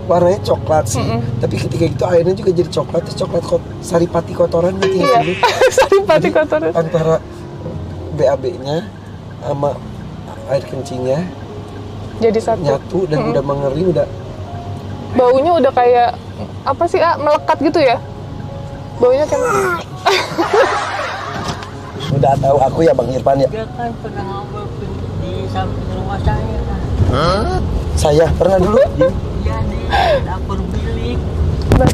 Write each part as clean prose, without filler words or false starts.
warnanya coklat sih, tapi ketika itu airnya juga jadi coklat, terus coklat saripati kotoran gitu ya. Saripati kotoran. Antara BAB-nya sama air kencingnya jadi satu. Nyatu dan udah mengering, udah baunya udah kayak apa sih, melekat gitu ya. Baunya kayak udah tahu aku ya Bang Irfan ya. Dia kan pernah ngobrol di samping rumah saya kan. Saya pernah dulu. Iya di dapur bilik.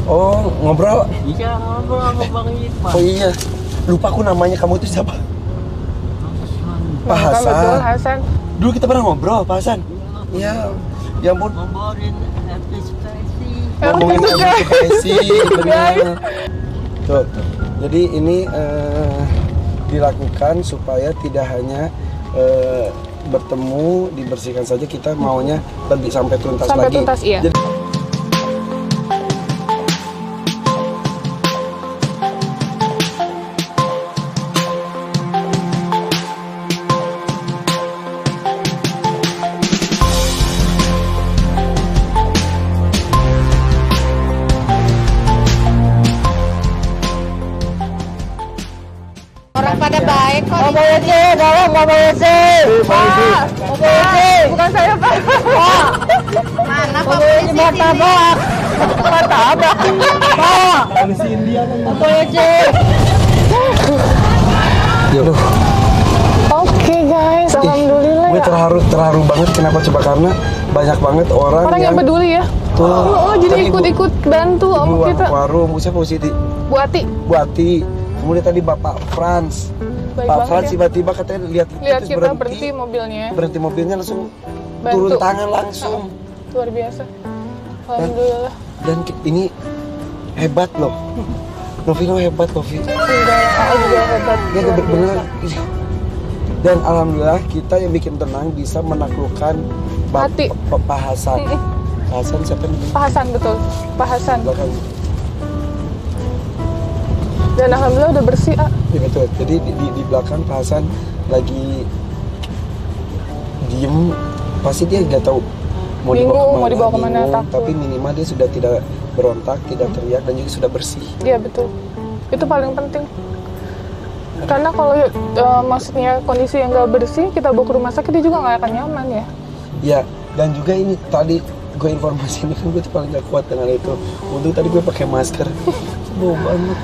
Oh, ngobrol. Iya ngobrol sama Bang Irfan. Oh iya. Lupa aku namanya, kamu itu siapa? Pak Nah, kan Hasan. betul, Hasan. Dulu kita pernah ngobrol, Pak Hasan. Iya. Ya ampun. Ngomongin episode. Ngomongin edukasi, benar. Tuh. Jadi ini dilakukan supaya tidak hanya bertemu dibersihkan saja, kita maunya lebih sampai tuntas Sampai lagi. tuntas, iya. Jadi, Orang pada baik kok. Mama Yesi, tolong Mama Yesi. Pak, Mama Yesi. Bukan saya, Pak. Pak. Mana Pak Mama Yesi martabak. Martabak. Pak. polisi India kan. Mama Yesi. Yaudah. Oke guys, alhamdulillah Gue ya. terharu banget. Kenapa? Coba karena banyak banget orang Yang peduli ya. Tuh, Oh, jadi kan ikut-ikut bantu om ibu kita. warung, siapa Bu Siti? Bu Ati. Bu Ati. Kemudian tadi Bapak Frans. Baik Pak banget Frans ya. tiba-tiba katanya lihat Lihat terus kita berhenti mobilnya. berhenti mobilnya, langsung Bantu. turun tangan langsung. Luar biasa. Alhamdulillah. Dan ini hebat loh. Novino hebat loh, Vi. Enggak, aku juga hebat. Ya bener. Dan alhamdulillah kita yang bikin tenang bisa menaklukkan Hati. Pak Hasan. Pak Hasan siapa nih? Pak Hasan, betul. Pak Hasan. Belakang. Dan alhamdulillah udah bersih, Ya betul. Jadi di belakang Pak Hasan lagi diem, pasti dia nggak tahu Bingung, mau dibawa kemana, bingung, takut. tapi minimal dia sudah tidak berontak, tidak teriak, dan juga sudah bersih. Iya betul. Itu paling penting. Karena kalau maksudnya kondisi yang nggak bersih, kita bawa ke rumah sakit, dia juga nggak akan nyaman ya. Ya, dan juga ini tadi gue informasi ini kan gue tuh paling gak kuat dengan itu. Untuk tadi gue pakai masker, bau banget.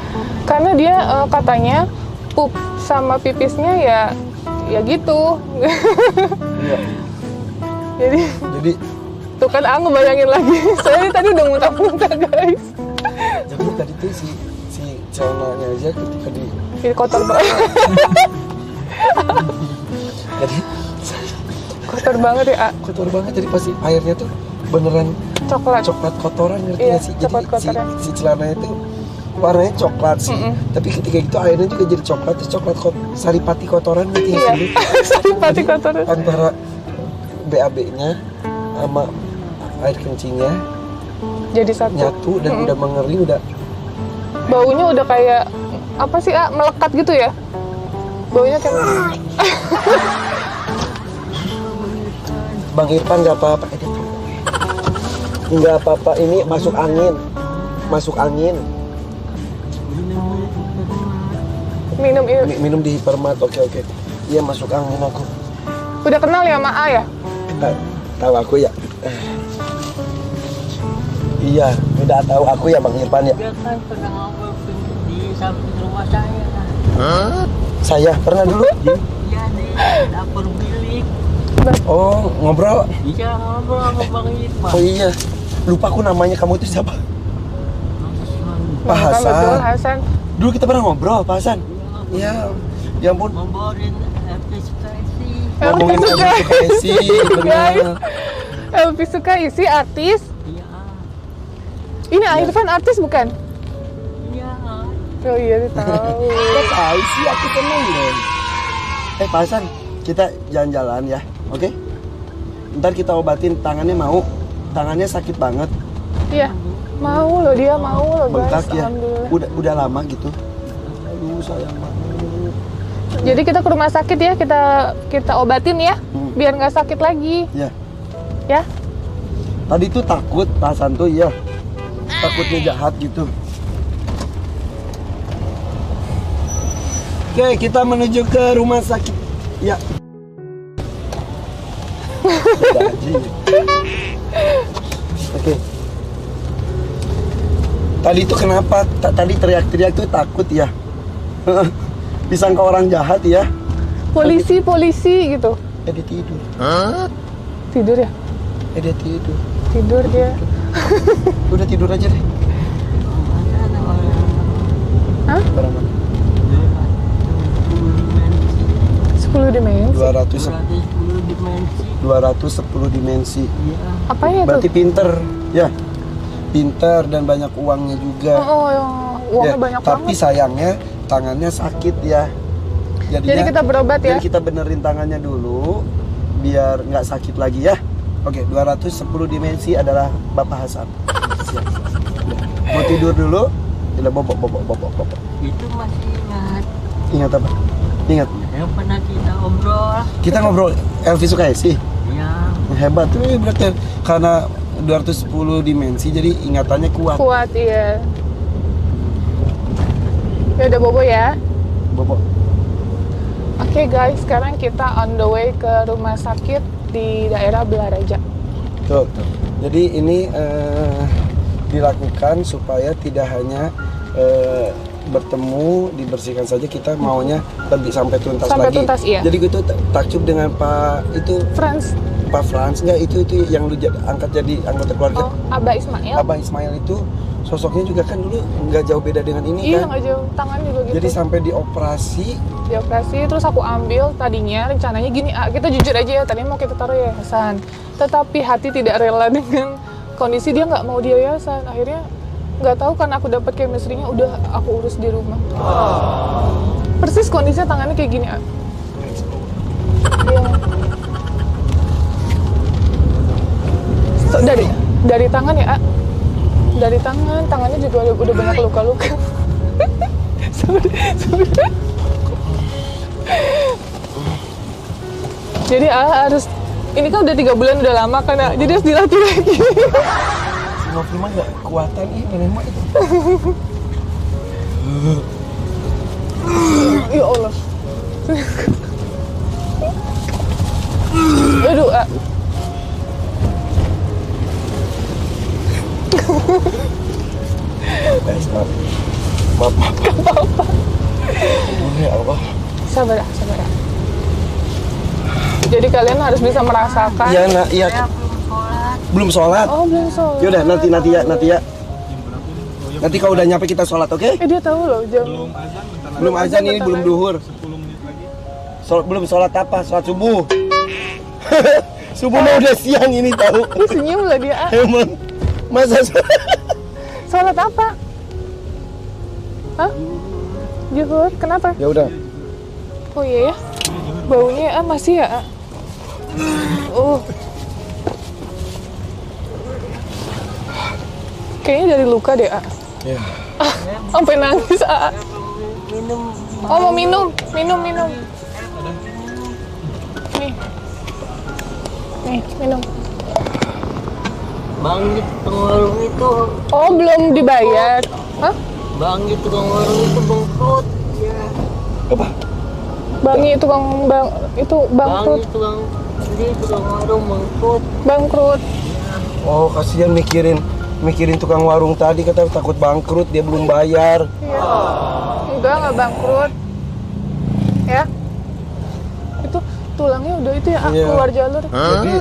Karena dia katanya pup sama pipisnya ya gitu. Iya. Jadi Tuh kan aku bayangin lagi. Saya tadi udah muntah-muntah guys. jadi tadi tuh si celananya aja ketika Ini kotor banget. jadi Kotor banget ya. kotor banget, jadi pasti airnya tuh beneran Coklat. coklat kotoran, ngerti Iya, gak sih? coklat Jadi kotoran. si celananya itu warnanya coklat sih, tapi ketika itu airnya juga jadi coklat, terus coklat saripati kotoran, ngerti gak Iya. sih? Saripati kotoran. Antara BAB-nya sama air kencingnya Jadi satu. nyatu dan udah mengering, udah Baunya udah kayak apa sih, melekat gitu ya. Baunya kayak Bang Irfan nggak apa-apa, nggak apa-apa, ini masuk angin. Minum di hipermat, oke. Iya, masuk angin aku. Udah kenal ya sama A ya? Tahu aku ya. Iya, udah tahu aku ya Bang Irfan ya. Dia kan pernah ngobrol di samping rumah saya kan. Saya pernah dulu. Iya di dapur bilik. Oh, ngobrol. Iya ngobrol sama Bang Irfan. Oh iya, lupa aku namanya, kamu itu siapa? Pak Nah, kan betul, Hasan. Hasan. Dulu kita pernah ngobrol, Pak Hasan. Iya, ya ampun. Ngomongin episode. Ngomongin edukasi, benar. Elvi suka isi artis. Iya. Ini Irfan artis bukan? Iya. Oh iya, dia tahu. Kok tahu sih, aku seneng deh. Pak Hasan, kita jalan-jalan ya, oke? Ntar kita obatin, tangannya mau. Tangannya sakit banget, Iya. Mau loh, dia mau loh guys. bengkak ya. Alhamdulillah. Udah lama gitu. Aduh, sayang banget. Jadi kita ke rumah sakit ya, kita obatin ya, biar nggak sakit lagi. Ya. Ya. Tadi tuh takut perasaan tuh ya. Takutnya jahat gitu. Oke, kita menuju ke rumah sakit. Ya. Oke. Tadi itu kenapa? Tadi teriak-teriak tuh takut ya. Disangka orang jahat ya. Polisi gitu. Dia tidur. Tidur ya? Dia tidur. Tidur dia. Udah tidur aja deh. Hah? Barang mana? 10 dimensi. 210 dimensi. Apa ya Berarti tuh? pinter, ya. Pinter dan banyak uangnya juga. yang uangnya Ya, banyak tapi banget. sayangnya tangannya sakit ya. Jadi kita berobat ya. Jadi kita benerin tangannya dulu biar nggak sakit lagi ya. Oke, 210 dimensi adalah Bapak Hasan. Siap. Udah. Mau tidur dulu? Udah bobok. Itu masih ingat Ingat apa? Ingat. yang pernah kita obrol. Kita ngobrol Elvi Sukaisi. Ya, Hebat tuh berarti karena 210 dimensi jadi ingatannya kuat. Kuat iya. Ya udah bobo ya. Bobok. Oke guys, sekarang kita on the way ke rumah sakit di daerah Belaraja. Tuh. Jadi ini dilakukan supaya tidak hanya bertemu dibersihkan saja, kita maunya lebih sampai tuntas Sampai lagi. tuntas, iya. Jadi gue tuh takjub dengan Pak Frans enggak itu yang lu angkat jadi anggota keluarga. Oh, Abah Ismail. Abah Ismail itu sosoknya juga kan dulu nggak jauh beda dengan ini Iya, kan. nggak jauh, tangan juga gitu. Jadi sampai dioperasi. Dioperasi, terus aku ambil tadinya rencananya gini, kita jujur aja ya, tadinya mau kita taruh yayasan. Tetapi hati tidak rela dengan kondisi dia nggak mau di yayasan. Akhirnya nggak tahu kan aku dapat chemistry-nya, udah aku urus di rumah. Persis kondisinya tangannya kayak gini. Iya. So, dari tangan ya, dari tangannya juga udah banyak luka-luka. Jadi harus, ini kan udah 3 bulan udah lama kan, jadi harus dilatih lagi. Semua firman nggak kekuatan memang itu. Ya Allah. Aduh, Guys, maaf. Gak apa-apa. Ya Allah. sabar ya. Jadi kalian harus bisa merasakan. Iya nak, iya. Belum sholat. Oh, belum sholat. Yaudah nanti ya. Nanti kalau udah nyampe kita sholat, oke? Dia tahu loh jam. Belum azan ini, belum duhur. Belum sholat apa? Sholat subuh. Subuh mah udah siang ini tahu. Dia senyum lah dia. Emang masa Sholat apa? Hah? Zuhur, kenapa? ya udah. Oh iya ya. Baunya masih ya. Kayaknya dari luka deh. Ya. Sampai nangis. minum. Oh mau minum. Nih minum. Bang di tukang warung itu, Oh belum dibayar. Hah? bang di tukang warung itu bangkrut. Ya, Apa? Bangi tukang itu bang bangkrut. di tukang warung bangkrut. Bangkrut. Oh kasihan mikirin tukang warung tadi, kata takut bangkrut, dia belum bayar. Iya. Enggak bangkrut. Ya. Itu tulangnya udah itu ya Iya. keluar jalur. Jadi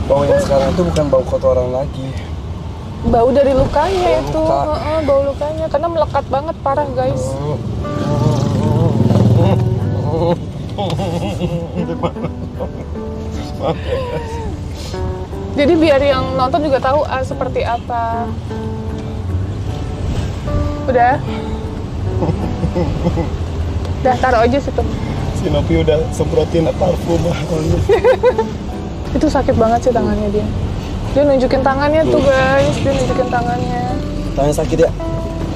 bau yang sekarang itu bukan bau kotoran lagi. Bau dari lukanya Bau itu. luka. Bau lukanya karena melekat banget parah guys. Jadi biar yang nonton juga tahu seperti apa. Udah. Udah taruh aja situ. Si Novi udah semprotin parfum. Itu sakit banget sih tangannya dia. Dia nunjukin tangannya tuh guys, dia nunjukin tangannya. Tangan sakit ya?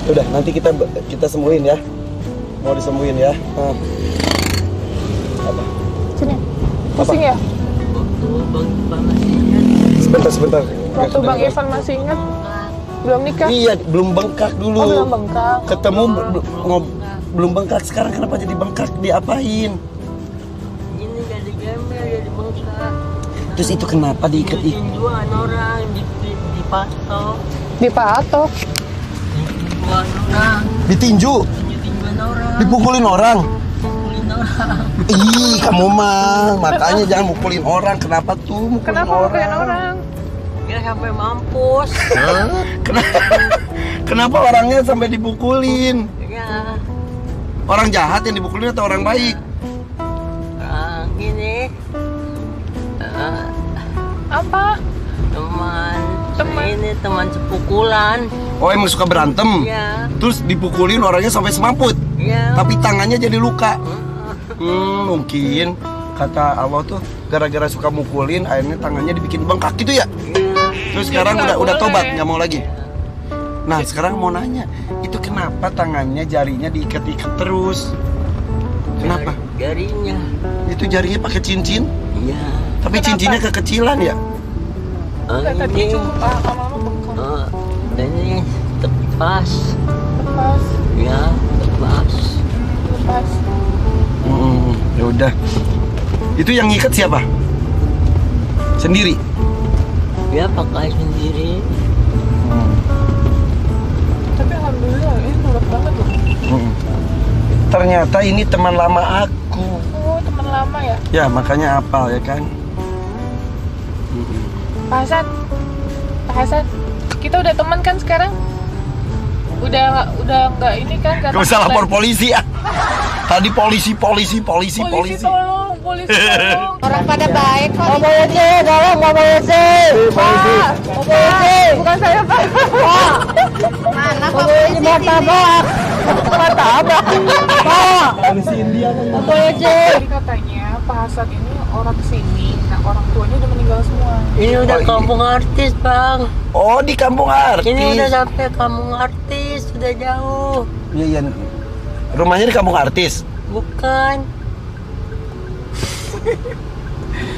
Udah, nanti kita sembuhin ya. Mau disembuhin ya. Apa? Sini. Pusing ya? Bang Ipan masih ingat. Sebentar. Waktu Bang Ivan masih ingat belum nikah? Iya, belum bengkak dulu. Oh, belum bengkak. Ketemu belum bengkak. Sekarang kenapa jadi bengkak? Diapain? Ini jadi gembel, jadi bengkak. Terus itu kenapa diikat? Tinjuan orang, dipatok. Dipatok. Tinjuan orang, Ditinju, tinjuan orang, dipukulin orang. pukulin orang. Ih, kamu mah makanya jangan mukulin orang. Kenapa tuh mukulin Kenapa orang? mukulin orang? Dia sampai mampus. Kenapa orangnya sampai dipukulin? Ya, Orang jahat yang dipukulin atau orang baik? gini. Apa? Teman. Ini teman sepukulan. Oh, emang suka berantem? Ya, Terus dipukulin orangnya sampai semamput, ya. tapi tangannya jadi luka. Mungkin kata Allah tuh gara-gara suka mukulin, akhirnya tangannya dibikin bengkak gitu ya. Terus sekarang Jadi nggak udah boleh. tobat, nggak mau lagi. Nah sekarang mau nanya, itu kenapa tangannya jarinya diikat-ikat terus? Kenapa? Jarinya. Itu jarinya pakai cincin, Iya. tapi Kenapa? cincinnya kekecilan ya? Enggak, tadi Ini. cukup lama-lama bengkak. Ini tepas. Lepas, Ya, tepas. lepas. Ya udah. Itu yang ngikat siapa? Sendiri. Ya, pakai sendiri. Tapi alhamdulillah ini nurut banget loh. Ternyata ini teman lama aku. Oh, teman lama ya. Ya makanya apal ya kan. Pak Hasan, kita udah teman kan sekarang? Udah nggak ini kan? Gak usah lapor polisi ya. Tadi polisi. Polisi tolong. Orang pada baik kok. Pak, bukan saya Pak. Mana Pak polisi sini? Jadi katanya Pak Hasan ini orang sini. Nah orang tuanya udah meninggal semua. Ini udah Oh, iya. kampung artis, Bang. Oh di kampung artis. Ini udah sampai kampung artis, sudah jauh. Iya. Rumahnya di kampung artis. Bukan.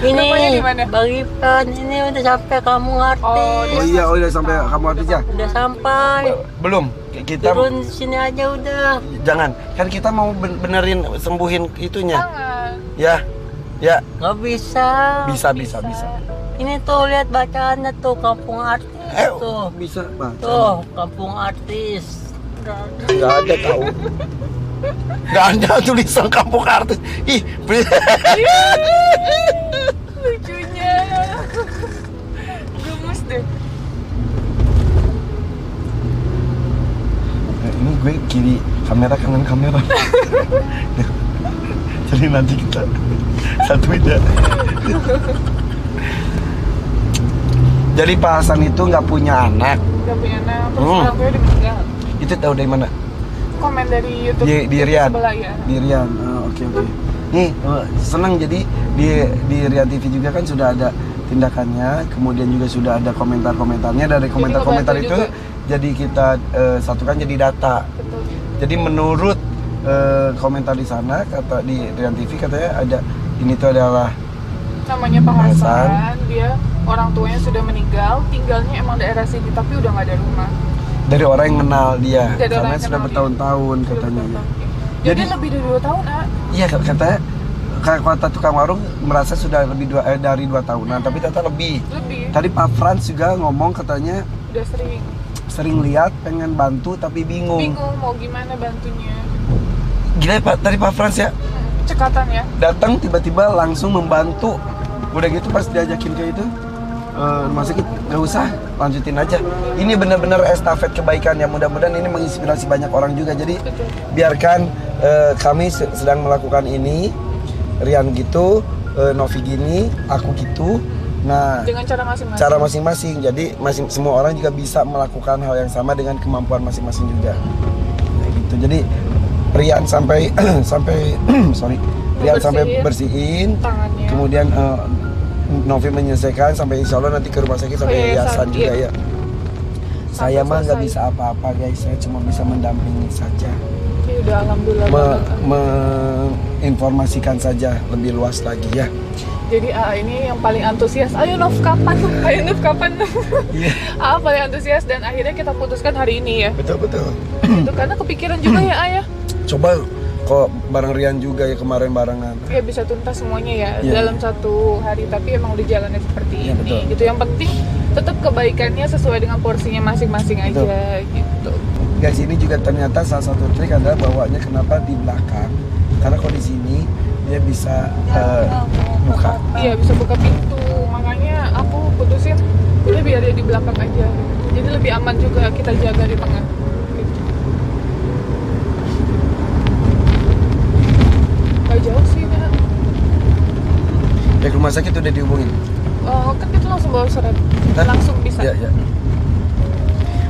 Rumahnya di Ini mana? Bang Ipan, ini udah sampai kampung artis. Oh, iya, udah sampai kampung artis ya. Udah sampai. Belum. Kita Turun sini aja udah. jangan. Kan kita mau benerin sembuhin itunya. Jangan. Ya. Nggak bisa. Bisa. Ini tuh lihat bacaannya tuh kampung artis tuh. Bisa, Pak. Tuh, kampung artis. Nggak ada tahu. Nggak ada tulisan kampung artis. Ih, Lucunya. Gemes deh. ini gue kiri kamera kanan kamera. Jadi nanti kita satu beda. Jadi Pak Hasan itu nggak punya anak. Gak punya anak, terus orang tuanya udah meninggal. Itu tahu dari mana? Komen dari YouTube. Di Rian. Sebelah ya. Di Rian. Oke. Nih senang jadi di Rian TV juga kan sudah ada tindakannya, kemudian juga sudah ada komentar-komentarnya. Dari komentar-komentar itu ngebantu jadi kita satukan jadi data. Betul. Jadi menurut komentar di sana kata di Rian TV katanya ada ini tuh adalah Namanya Pak Hasan. Hasan, dia orang tuanya sudah meninggal, tinggalnya emang daerah sini tapi udah nggak ada rumah. dari orang yang kenal dia Dari orang karena yang sudah kenal bertahun-tahun Sudah katanya. bertahun-tahun. Jadi Jadi lebih dari 2 tahun, ah. iya katanya kata tukang warung merasa sudah lebih dari 2 tahunan, tapi ternyata lebih. Lebih. Tadi Pak Frans juga ngomong katanya Udah sering lihat pengen bantu tapi bingung. bingung mau gimana bantunya. Gila ya, Pak, tadi Pak Frans ya Cekatan ya. datang tiba-tiba langsung membantu. Udah gitu pas diajakin ke itu rumah sakit, nggak usah, lanjutin aja. Ini benar-benar estafet kebaikan ya, mudah-mudahan ini menginspirasi banyak orang juga. Jadi Betul. biarkan kami sedang melakukan ini, Rian gitu, Novi gini, aku gitu. Nah, Dengan cara masing-masing. cara masing-masing. Jadi semua orang juga bisa melakukan hal yang sama dengan kemampuan masing-masing juga. Nah, gitu. Jadi Rian sampai sorry, Rian sampai bersihin, tangannya. kemudian Novi menyelesaikan sampai insya Allah nanti ke rumah sakit sampai Yayasan, yayasan juga iya. ya. Saya mah nggak selesai. bisa apa-apa guys, saya cuma bisa mendampingi saja, Ya udah alhamdulillah banget. menginformasikan saja lebih luas lagi ya. Jadi ini yang paling antusias. Ayo Nov kapan? Ayo Nov kapan? Iya. Paling antusias dan akhirnya kita putuskan hari ini ya. Betul. Itu karena kepikiran juga ya Ayah. Coba kok bareng Rian juga ya kemarin barengan. Ya bisa tuntas semuanya ya Iya. dalam satu hari, tapi emang udah jalannya seperti Iya, ini. betul. Gitu. Yang penting tetap kebaikannya sesuai dengan porsinya masing-masing Betul. aja gitu. Guys, ini juga ternyata salah satu trik adalah bawanya kenapa di belakang. Karena kalau di sini dia bisa buka. Iya bisa buka pintu, makanya aku putusin udah biar dia di belakang aja. Jadi lebih aman juga kita jaga di tengah. Gitu. Gak jauh sih Nak. Dari rumah sakit udah dihubungin. Kan kita langsung bawa surat, Hah? langsung bisa. Ya.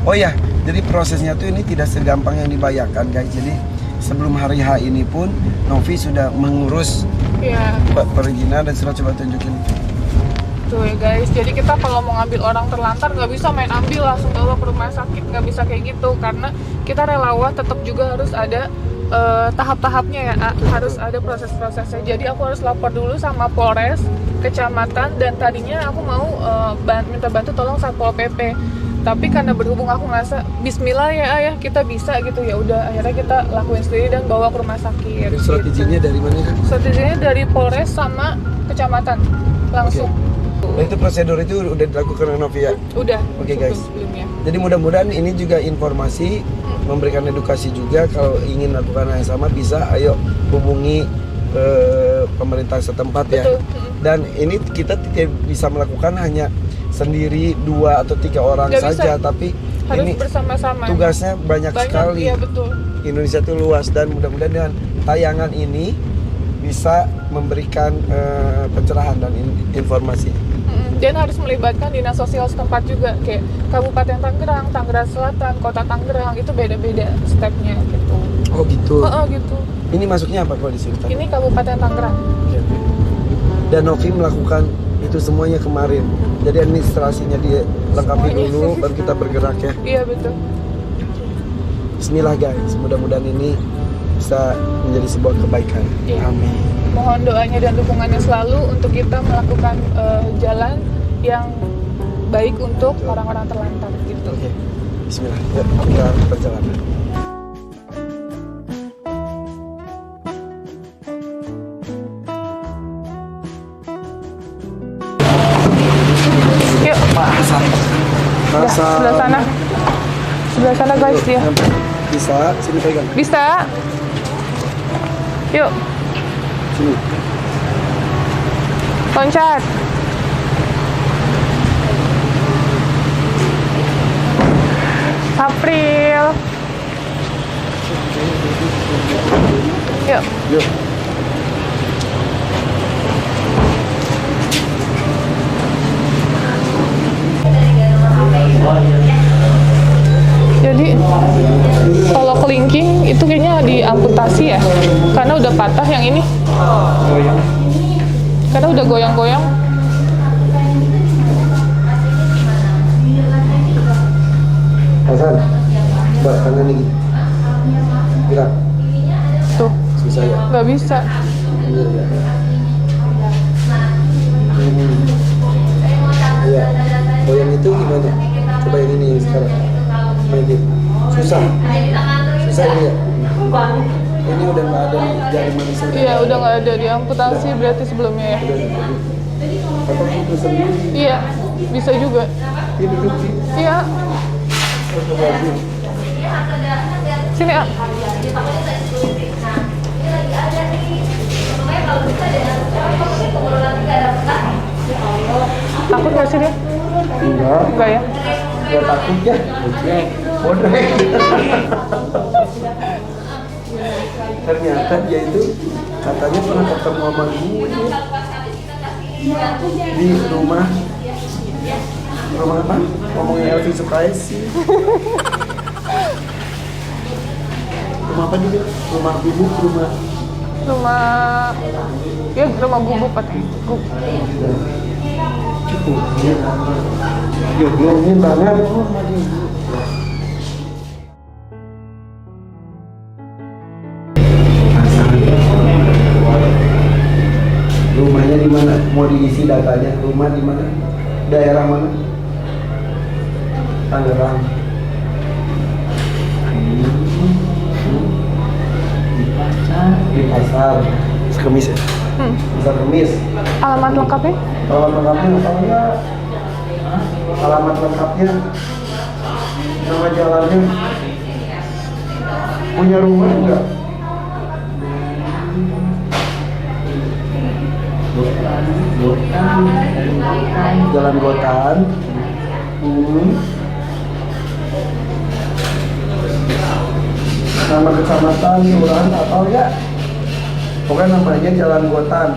Oh ya, jadi prosesnya tuh ini tidak segampang yang dibayangkan guys. Jadi sebelum hari H ini pun Novi sudah mengurus Iya. perizinan dan surat, coba tunjukin. Tuh ya guys, jadi kita kalau mau ngambil orang terlantar nggak bisa main ambil langsung bawa ke rumah sakit, nggak bisa kayak gitu karena kita relawan tetap juga harus ada tahap-tahapnya ya, harus ada proses-prosesnya. Jadi aku harus lapor dulu sama Polres, kecamatan, dan tadinya aku mau minta bantu tolong Satpol PP. Tapi karena berhubung aku ngerasa Bismillah ya Ayah kita bisa gitu, ya udah akhirnya kita lakuin sendiri dan bawa ke rumah sakit. Jadi surat gitu. izinnya dari mana kan? Surat izinnya dari Polres sama kecamatan langsung. Nah, itu prosedur itu udah dilakukan oleh Novi ya? Udah. Oke, guys. Sebelumnya. Jadi mudah-mudahan ini juga informasi, memberikan edukasi juga. Kalau ingin lakukan hal yang sama bisa ayo hubungi pemerintah setempat ya. Betul. Dan ini kita tidak bisa melakukan hanya sendiri 2 atau 3 orang Nggak saja, bisa. tapi Harus ini bersama-sama. tugasnya banyak sekali. Iya betul. Indonesia itu luas dan mudah-mudahan dengan tayangan ini bisa memberikan pencerahan dan informasi. Dan harus melibatkan dinas sosial setempat juga, kayak Kabupaten Tangerang, Tangerang Selatan, Kota Tangerang, itu beda-beda stepnya gitu. Oh gitu. Gitu. Ini masuknya apa kalau di sini? Ini Kabupaten Tangerang. Oke. Dan Novi melakukan itu semuanya kemarin. Jadi administrasinya dia lengkapi Semuanya. dulu, baru kita bergerak ya. Iya betul. Bismillah guys, mudah-mudahan ini bisa menjadi sebuah kebaikan. Iya. Amin. Mohon doanya dan dukungannya selalu untuk kita melakukan jalan yang baik untuk orang-orang terlantar gitu. Oke. Bismillah. Yuk, kita perjalanan. Yuk. Ya, sebelah sana. Sebelah sana guys dia. Bisa, sini pegang. Bisa. Yuk, Sini. loncat. April. Yuk. Yuk. Jadi kalau kelingking itu kayaknya diamputasi ya, karena udah patah yang ini. Karena udah goyang-goyang. Hasan, buat tangan ini. Gerak. Tuh, Susah ya. nggak bisa. Iya, iya. Iya. Goyang itu gimana? Coba yang ini sekarang. Mainin. Susah. Susah ini ya. Ini udah nggak ada jari manusia. Iya, udah nggak ada, diamputasi berarti sebelumnya ya. Apa itu sendiri? Iya, bisa juga. Ini duduk sih. Iya, Coba sih. sini ah. Takut nggak sih dia? Enggak. Enggak ya? Enggak takut ya. Bodoh. Ternyata dia itu katanya pernah ketemu sama gue di rumah apa? Ngomongin Elvi Sukaisi. Rumah apa dia? Rumah bubuk, rumah rumah gubuk katanya. Ini banget. Rumahnya di mana? mau diisi datanya, rumah di mana, daerah mana, Tangerang. Di pasar Kemis ya? Pasar Kemis. Alamat lengkapnya? Alamat lengkapnya apa enggak? Alamat lengkapnya, nama jalannya, punya rumah enggak? Jalan Gotan. Nama kecamatan, kelurahan atau enggak? Pokoknya namanya Jalan Gotan,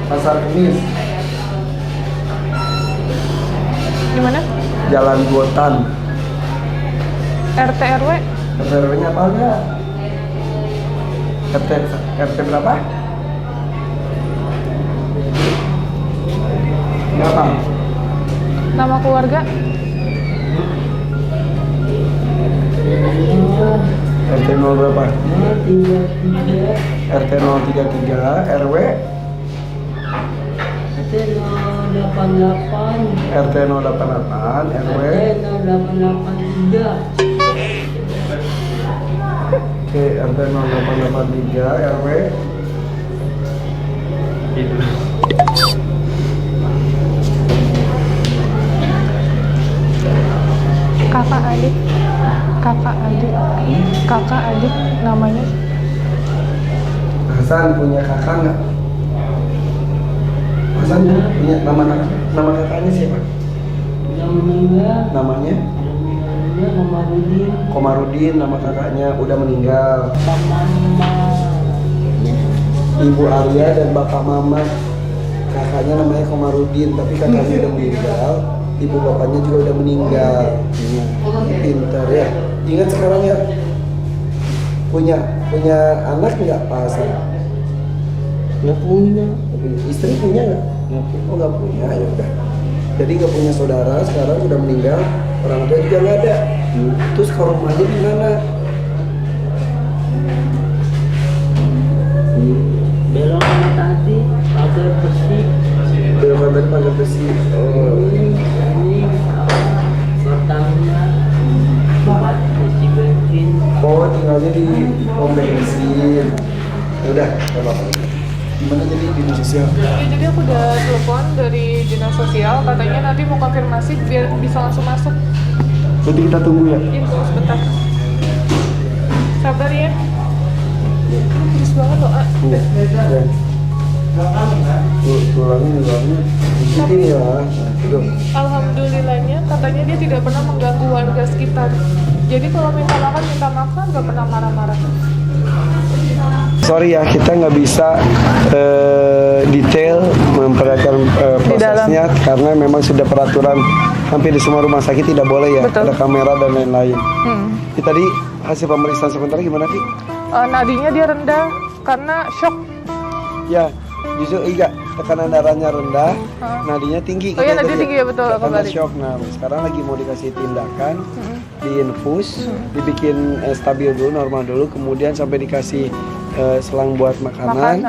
Pasar Kemis. Di mana? Jalan Gotan. RT RW? RT RW-nya apa enggak? RT berapa? Berapa? Nama keluarga? RT 0 berapa? RT 033, RW? RT 088. RT 088, RW? RT 0883. Oke, RT 0883, RW? Kakak adik? Kakak adik namanya? Hasan punya kakak nggak? Hasan punya nama kakaknya siapa? Namanya? Komarudin, nama kakaknya udah meninggal. Ibu Arya dan Bapak Mama. Kakaknya namanya Komarudin, tapi kakaknya udah meninggal. Ibu bapaknya juga udah meninggal. Pintar ya. Ingat sekarang ya. Punya anak nggak Pak Hasan? Nggak punya. Istri punya nggak? Oh nggak punya, ya udah. Jadi nggak punya saudara, sekarang udah meninggal. Orang tua juga nggak ada. Terus ke rumahnya di mana? Belok kanan tadi, pagar besi. Belok tadi pagar besi. Oh. Ini pertama isi bensin. Oh, tinggalnya di pom bensin. Ya udah, nggak apa-apa. Gimana jadi dinas sosial? Ya, jadi aku udah telepon dari dinas sosial, katanya nanti mau konfirmasi biar bisa langsung masuk. Jadi kita tunggu ya. Iya, tunggu sebentar. Sabar ya. Terus banget loh, ah. Ya. Tulangnya dikit ya. Tuh. Alhamdulillahnya katanya dia tidak pernah mengganggu warga sekitar. Jadi kalau minta makan nggak pernah marah-marah. Sorry ya, kita nggak bisa detail memperhatikan prosesnya karena memang sudah peraturan hampir di semua rumah sakit tidak boleh ya. Betul. Ada kamera dan lain-lain. Tadi hasil pemeriksaan sementara gimana Ki? Nadinya dia rendah karena shock. Ya, justru iya tekanan darahnya rendah, nadinya tinggi. Oh iya, Kita nadi tadi tinggi ya, betul, karena kembali. shock. Nah, sekarang lagi mau dikasih tindakan, diinfus, dibikin stabil dulu, normal dulu, kemudian sampai dikasih selang buat makanan,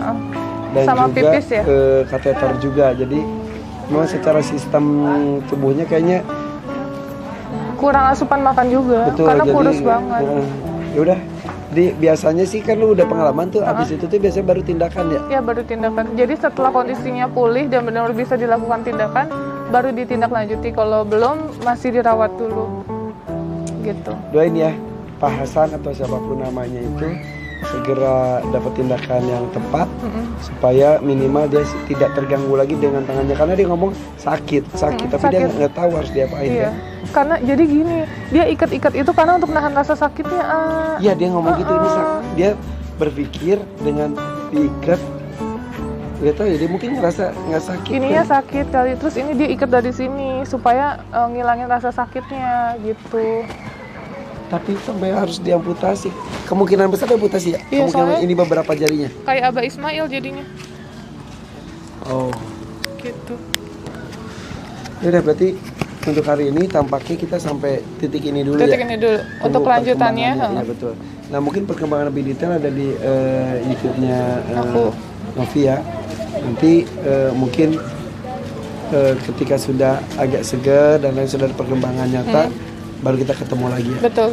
dan sama juga pipis ya? kateter juga. Jadi memang secara sistem tubuhnya kayaknya Kurang asupan makan juga, betul. karena Jadi kurus banget. ya udah. Jadi biasanya sih kan lu udah pengalaman tuh, abis itu tuh biasanya baru tindakan ya. Ya baru tindakan. Jadi setelah kondisinya pulih dan benar-benar bisa dilakukan tindakan, baru ditindaklanjuti. Kalau belum masih dirawat dulu, gitu. Doain ya Pak Hasan atau siapapun namanya itu segera dapat tindakan yang tepat supaya minimal dia tidak terganggu lagi dengan tangannya, karena dia ngomong sakit tapi dia sakit. nggak tahu harus diapain. Iya. Kan? Karena jadi gini, dia ikat-ikat itu karena untuk nahan rasa sakitnya. Iya, dia ngomong gitu, ini dia berpikir dengan diikat, nggak tahu ya, dia mungkin ngerasa nggak sakit. Ininya kan? sakit kali, terus ini dia ikat dari sini supaya ngilangin rasa sakitnya gitu. Tapi sampai harus diamputasi, kemungkinan besar diamputasi ya. Iya, Kemungkinan soalnya ini beberapa jarinya. Kayak Abah Ismail jadinya. Oh, Gitu. ya udah, berarti untuk hari ini tampaknya kita sampai titik ini dulu Titik ya. ini dulu. Tunggu Untuk kelanjutannya, perkembangannya. Iya betul. Nah mungkin perkembangan lebih detail ada di YouTube-nya Aku. Novi ya. Nanti mungkin ketika sudah agak segar dan lain sudah ada perkembangan nyata, baru kita ketemu lagi ya. Betul.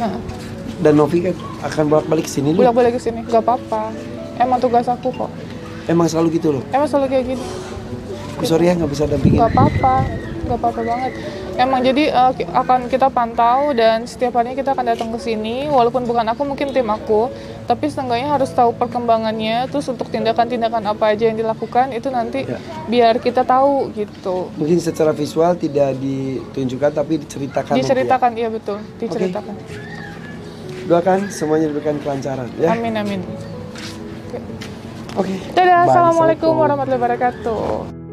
Dan Novi kan akan bolak-balik ke sini nih. Bolak-balik ke sini, nggak apa-apa. Emang tugas aku kok. Emang selalu gitu loh. Emang selalu kayak gini. Aku sorry ya nggak bisa dampingin. Nggak apa-apa banget. Emang jadi akan kita pantau dan setiap harinya kita akan datang ke sini. Walaupun bukan aku, mungkin tim aku, tapi setengahnya harus tahu perkembangannya. Terus untuk tindakan-tindakan apa aja yang dilakukan itu nanti biar kita tahu gitu. Mungkin secara visual tidak ditunjukkan tapi diceritakan. Diceritakan, iya betul, diceritakan. Doakan semuanya diberikan kelancaran ya. Amin. Oke. Dadah, Bye, assalamualaikum Assalamualaikum. warahmatullahi wabarakatuh.